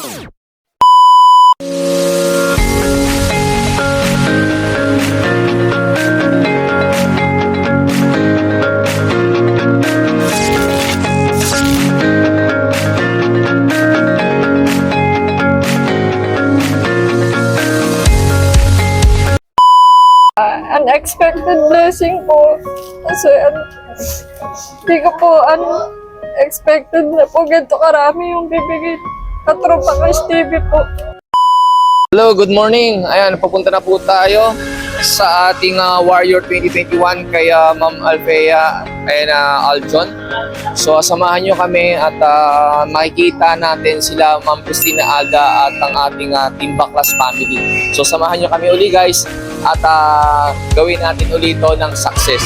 Unexpected blessing po. Kasi hindi ko po expected na po ganito karami yung bibigay katropa kay Stevie po. Hello, good morning. Ayan, papunta na po tayo sa ating Warrior 2021 kay Ma'am Alfea and Aljon. So samahan nyo kami at makikita natin sila Ma'am Christina Aga at ang ating Team Baklas family. So samahan nyo kami uli guys at gawin natin uli ito ng success.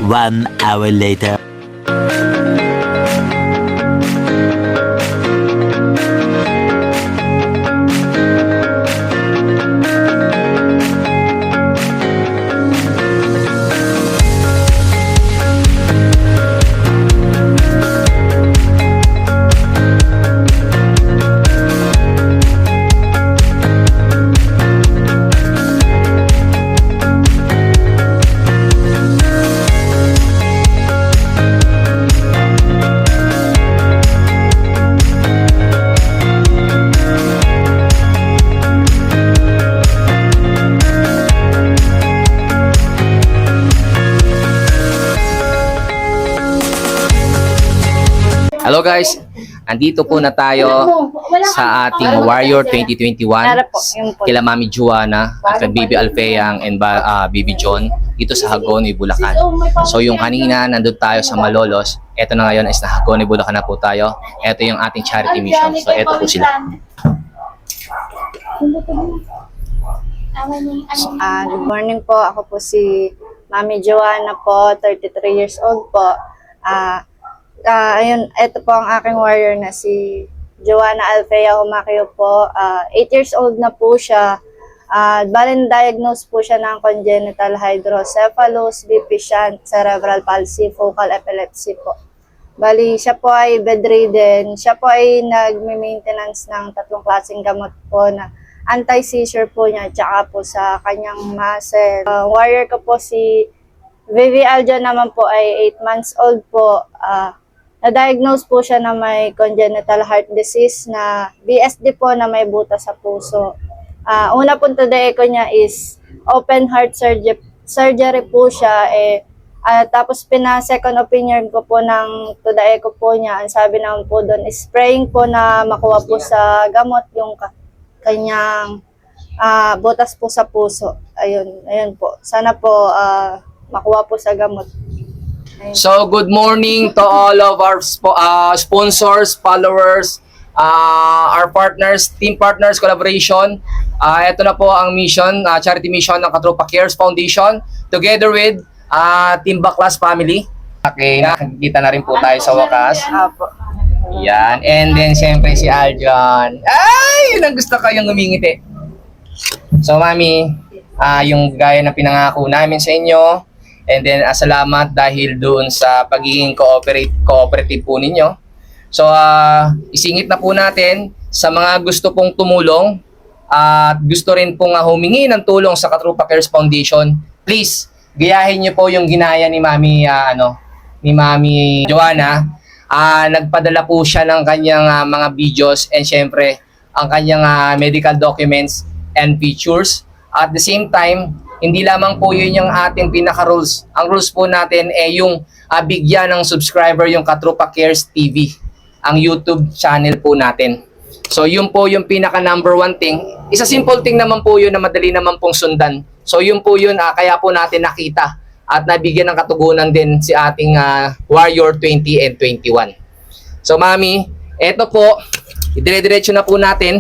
One hour later. Hello guys, andito po na tayo sa ating Warrior 2021 kila Mami Joanna at kay Baby Alfeang and Baby John dito sa Hagonoy, Bulacan. So yung kanina nandun tayo sa Malolos, eto na ngayon is na Hagonoy, Bulacan na po tayo. Eto yung ating charity mission. So eto po sila. Good morning po. Ako po si Mami Joanna po, 33 years old po. Ayun, ito po ang aking warrior na si Joanna Alfea Humaquio po. 8 years old na po siya. Bali diagnosed po siya ng congenital hydrocephalus, deficient cerebral palsy, focal epilepsy po. Bali, siya po ay bedridden. Siya po ay nagme-maintenance ng 3 klaseng gamot po na anti-seizure po niya, tsaka po sa kanyang muscle. Warrior ko po si Vivi Aljon naman po ay 8 months old po. Na-diagnose po siya na may congenital heart disease na BSD po na may butas sa puso. Una po today echo niya is open heart surgery po siya. Tapos second opinion ko po ng to the echo po niya. Ang sabi naman po doon is spraying po na makuha po sa gamot yung kanyang butas po sa puso. Ayun po. Sana po makuha po sa gamot. Ayun. So, good morning to all of our sponsors, followers, our partners, team partners, collaboration. Ito na po ang mission, charity mission ng Katropa Cares Foundation together with Team Baklas Family. Okay, nakikita na rin po tayo sa wakas. Apo. Yan. And then, siyempre si Aljon. Ay! Yun ang gusto ko, yung ngumingiti. So, Mami, yung gaya na pinangako namin sa inyo. And then, salamat dahil doon sa pagiging cooperative po ninyo. So, isingit na po natin sa mga gusto pong tumulong at gusto rin pong humingi ng tulong sa Katropa Cares Foundation. Please, gayahin niyo po yung ginaya ni Mami, ni Mami Joanna. Nagpadala po siya ng kanyang mga videos and syempre ang kanyang medical documents and pictures. At the same time, hindi lamang po yun yung ating pinaka-rules. Ang rules po natin ay yung bigyan ng subscriber yung Katropa Cares TV, ang YouTube channel po natin. So yun po yung pinaka number one thing. Isa simple thing naman po yun na madali naman pong sundan. So yun po yun, kaya po natin nakita at nabigyan ng katugunan din si ating Warrior 20 and 21. So Mami, eto po, idire-diretso na po natin.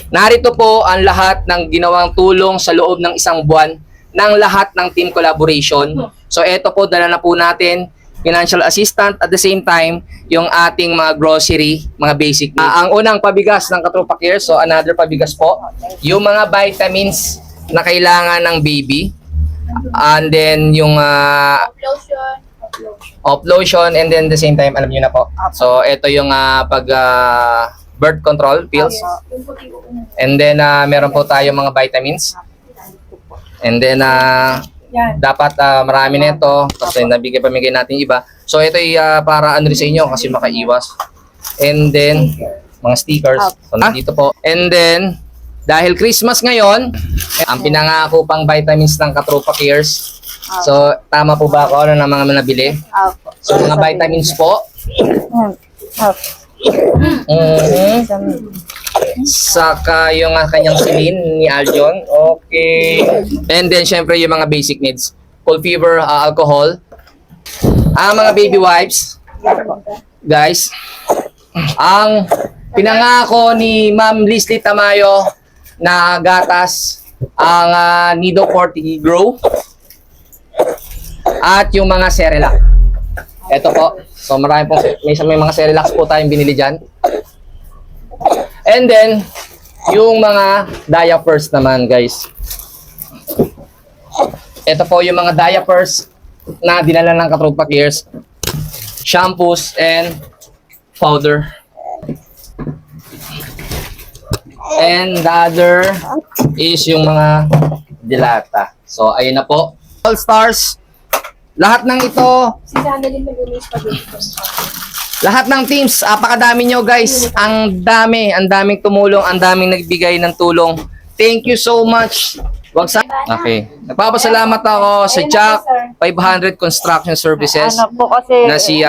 Narito po ang lahat ng ginawang tulong sa loob ng isang buwan ng lahat ng team collaboration. So eto po, dala na po natin financial assistant at the same time yung ating mga grocery, mga basic needs. Ang unang pabigas ng Katropa Care, so another pabigas po, yung mga vitamins na kailangan ng baby. And then yung lotion and then the same time alam niyo na po. So ito yung birth control pills. And then meron po tayo mga vitamins. And then dapat marami nito kasi pamigay natin iba. So ito ay para ano rin sa inyo kasi makaiwas. And then mga stickers. So nandito po. And then dahil Christmas ngayon, ang pinangako pang vitamins ng Katropa Cares. So, tama po ba ako ng mga nabili? Apo. So, mga vitamins po. Saka yung kanyang silin ni Aljon. Okay. And then, syempre, yung mga basic needs. Cold fever, alcohol. Mga baby wipes. Guys, ang pinangako ni Ma'am Leslie Tamayo na gatas, ang Nido 40 Grow at yung mga Cerelac. Ito po. So marami pong may mga Cerelac po tayong binili dyan. And then yung mga diapers naman, guys. Ito po yung mga diapers na dinala ng Katropa Cares. Shampoos and powder. And the other is yung mga dilata. So, ayun na po. All stars. Lahat ng ito. Lahat ng teams. Apakadami nyo, guys. Ang daming tumulong. Ang daming nagbigay ng tulong. Thank you so much. Okay. Nagpapasalamat ako sa Jack 500 Construction Services Po kasi na si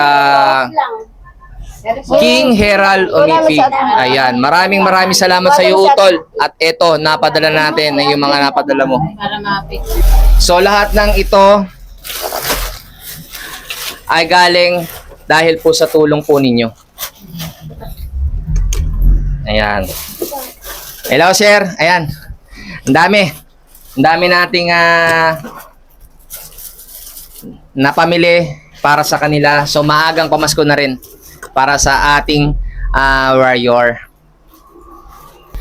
King Herald Onifi. Ayan, maraming salamat sa iyo, Utol. At ito, napadala natin na yung mga napadala mo. So, lahat ng ito ay galing dahil po sa tulong po ninyo. Ayan. Hello, sir. Ayan. Ang dami nating napamili para sa kanila. So, maagang pamasko na rin para sa ating warrior.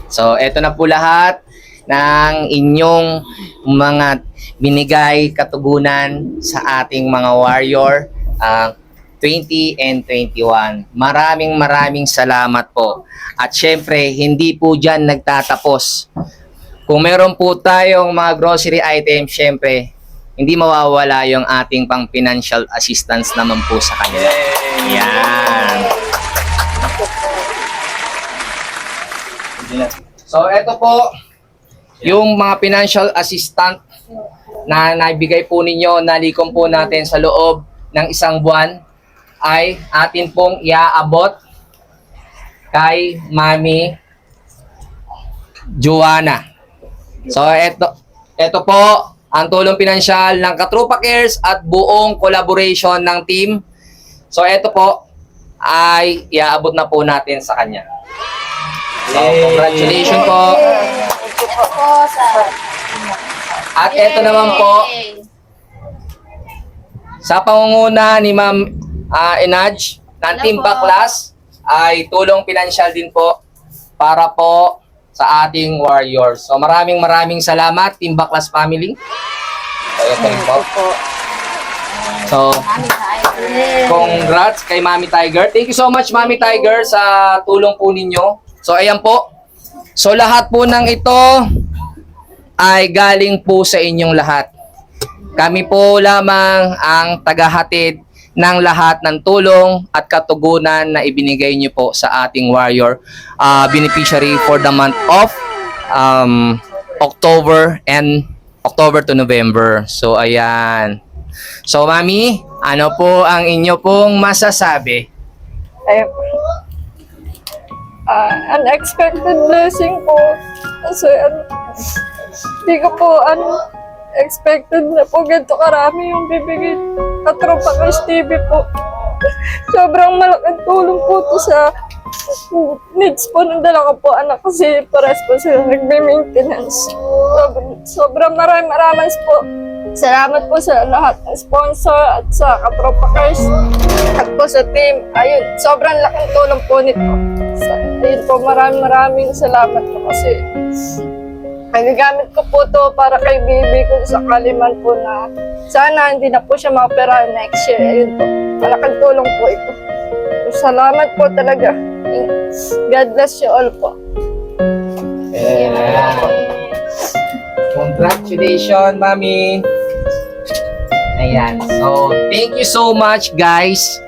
So, eto na po lahat ng inyong mga binigay katugunan sa ating mga warrior 20 and 21. Maraming salamat po. At syempre, hindi po dyan nagtatapos. Kung meron po tayong mga grocery items, syempre, hindi mawawala yung ating pang financial assistance naman po sa kanila. Yan. So, eto po, yung mga financial assistant na naibigay po ninyo, nalikom po natin sa loob ng isang buwan ay atin pong iaabot kay Mami Joanna. So ito po ang tulong pinansyal ng Katropa Cares at buong collaboration ng team. So ito po ay iaabot na po natin sa kanya. So congratulations po. Ito po sa... At ito naman po sa pangunguna ni Ma'am Enaj ng Team Baklas ay tulong pinansyal din po para po sa ating warriors. So maraming salamat Team Baklas family. So ito rin po. So congrats kay Mami Tiger. Thank you so much Mami Tiger sa tulong po ninyo. So ayan po. So lahat po ng ito ay galing po sa inyong lahat. Kami po lamang ang tagahatid ng lahat ng tulong at katugunan na ibinigay niyo po sa ating warrior beneficiary for the month of October to November. So ayan. So Mami, ano po ang inyo pong masasabi? Ayun. Unexpected blessing po. Kasi hindi ko po expected na po ganito karami yung bibigay Katropa Cares TV po. Sobrang malaking tulong po to sa needs po ng dalawa ko po anak kasi pares po sila nagbe-maintenance. Sobrang maraming po. Salamat po sa lahat ng sponsor at sa Katropa Cares at po sa team. Ayun, sobrang laking tulong po nito. Ayun po, maraming salamat po kasi nagagamit ko po to para kay baby ko sa kaliman po na sana hindi na po siya ma-opera next year. Ayun po, malaking tulong po ito. Salamat po talaga. God bless you all po. Congratulations, Mami. Ayan. So, thank you so much, guys.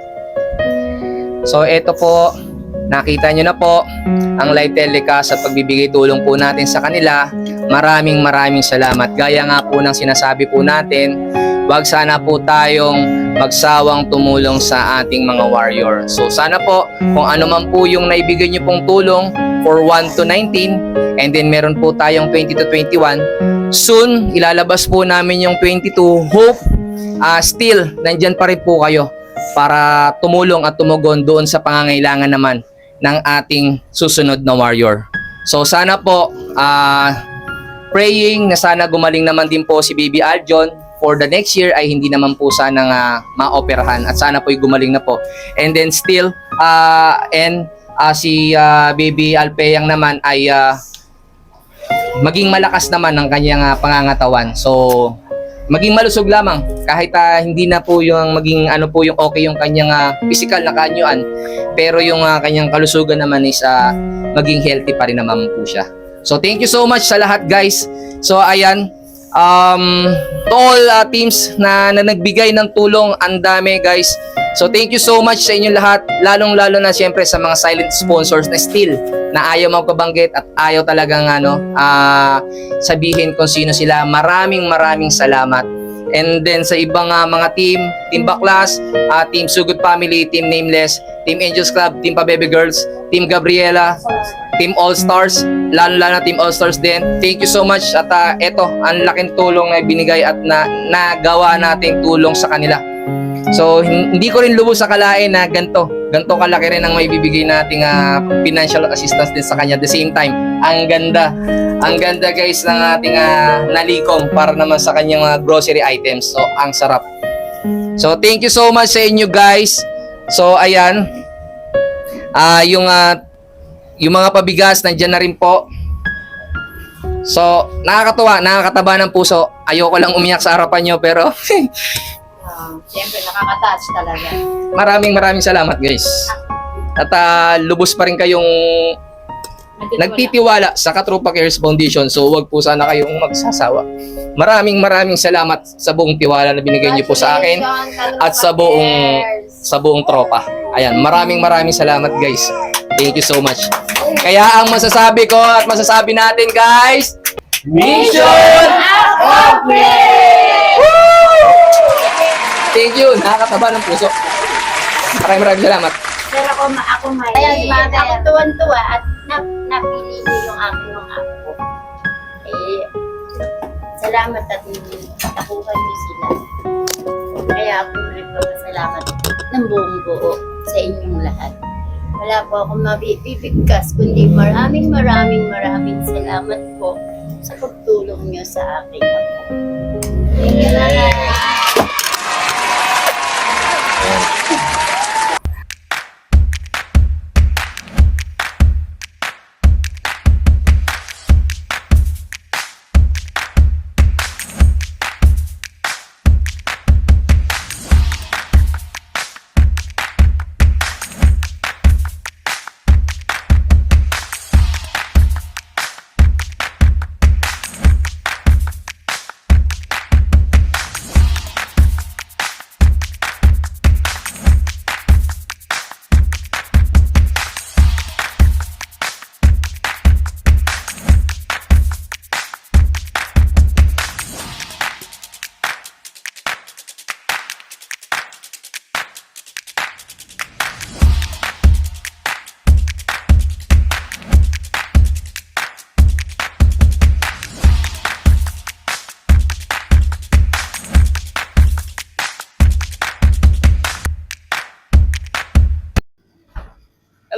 So, ito po, nakita nyo na po ang live telecast at pagbibigay tulong po natin sa kanila. Maraming salamat. Gaya nga po ng sinasabi po natin, wag sana po tayong magsawang tumulong sa ating mga warrior. So sana po, kung ano man po yung naibigay nyo pong tulong for 1 to 19, and then meron po tayong 20 to 21, soon, ilalabas po namin yung 22. Hope, still, nandyan pa rin po kayo para tumulong at tumugon doon sa pangangailangan naman ng ating susunod na warrior. So sana po, praying na sana gumaling naman din po si Baby Aljon for the next year ay hindi naman po sana ma-operahan at sana po'y gumaling na po. And then still, si Baby Alpeyang naman ay maging malakas naman ang kanyang pangangatawan. So, maging malusog lamang kahit hindi na po yung maging yung okay yung kanyang physical na kaanyuan, pero yung kanyang kalusugan naman is maging healthy pa rin naman po siya. So thank you so much sa lahat, guys. So ayan, to all teams na nagbigay ng tulong, ang dami, guys. So thank you so much sa inyo lahat, lalong-lalo na siyempre sa mga silent sponsors na still na ayaw magpabanggit at ayaw talagang sabihin kung sino sila. Maraming salamat. And then sa ibang mga Team Baklas, Team Sugut Family, Team Nameless, Team Angels Club, Team Pabebe Girls, Team Gabriela, Team All Stars, lalo-lalo na Team All Stars din. Thank you so much at eto, ang laking tulong na binigay at nagawa nating tulong sa kanila. So hindi ko rin lubos akalain na ganto kalaki rin ang maibibigay nating financial assistance din sa kanya. At the same time, ang ganda guys ng ating nalikom para naman sa kanyang grocery items. So ang sarap. So thank you so much sa inyo, guys. So ayan, yung mga pabigas nandiyan na rin po. So nakakatuwa, nakakataba ng puso. Ayoko lang umiyak sa harapan nyo, pero Siyempre, nakaka-touch talaga. maraming salamat, guys. At lubos pa rin kayong nagtitiwala sa Katropa Cares Foundation. So wag po sana kayong magsasawa. Maraming salamat sa buong tiwala na binigay niyo po sa akin at sa buong tropa. Ayan, maraming salamat, guys. Thank you so much. Kaya ang masasabi ko at masasabi natin, guys, Mission accomplished! Thank you. Nakakataba ng puso. Maraming salamat. Pero ako may... Ako tuwan-tuwa at napili niyo yung aking mga apo. Eh, salamat at nakuha niyo sila. Kaya ako nagpapasalamat ng buong buo sa inyong lahat. Wala po akong mabibigkas, kundi maraming salamat po sa pagtulong niyo sa aking apo. Thank you, Nanay.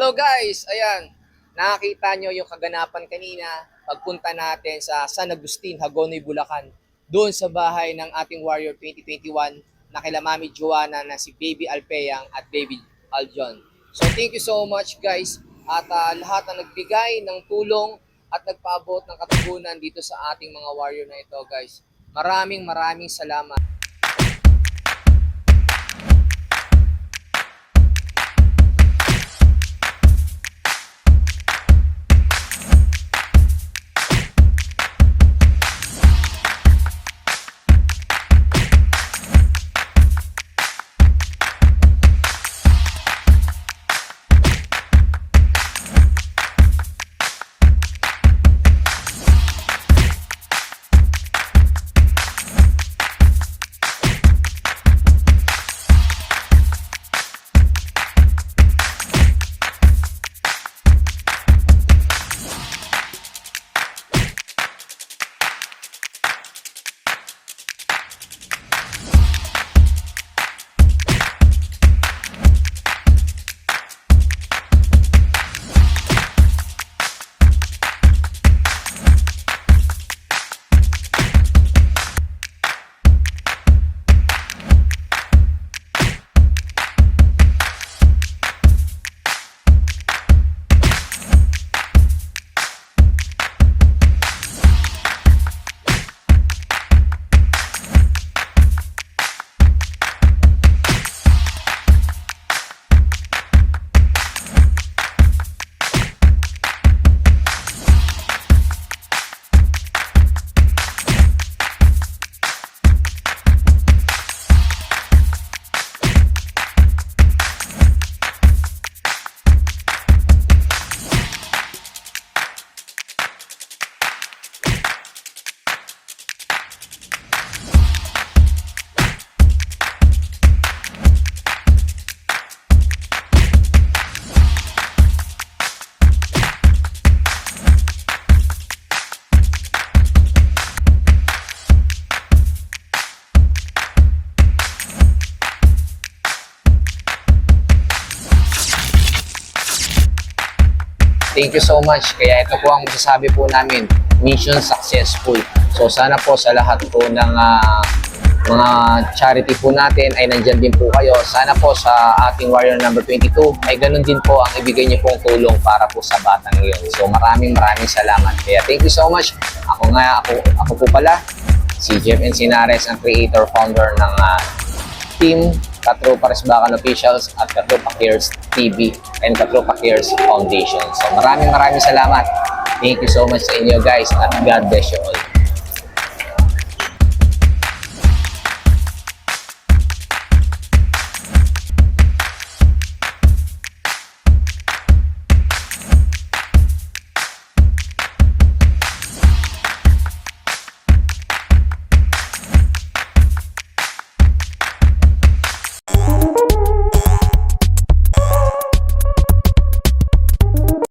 Hello guys! Ayan, nakakita nyo yung kaganapan kanina pagpunta natin sa San Agustin, Hagonoy, Bulacan. Doon sa bahay ng ating Warrior 2021 na kila Mami Joanna na si Baby Alpeyang at Baby Aljon. So thank you so much guys at lahat na nagbigay ng tulong at nagpaabot ng katugunan dito sa ating mga warrior na ito guys. Maraming salamat. Thank you so much. Kaya ito po ang masasabi po namin, mission successful. So sana po sa lahat po ng mga charity po natin ay nandyan din po kayo. Sana po sa ating Warrior number 22 ay ganun din po ang ibigay niyo pong tulong para po sa batang iyon. So maraming salamat. Kaya thank you so much. Ako po pala, si Jeff Encinares, ang creator, founder ng team Katropa Resbakan Officials at Katropa Cares TV and Katropa Cares Foundation. So maraming salamat. Thank you so much sa inyo guys at God bless you all.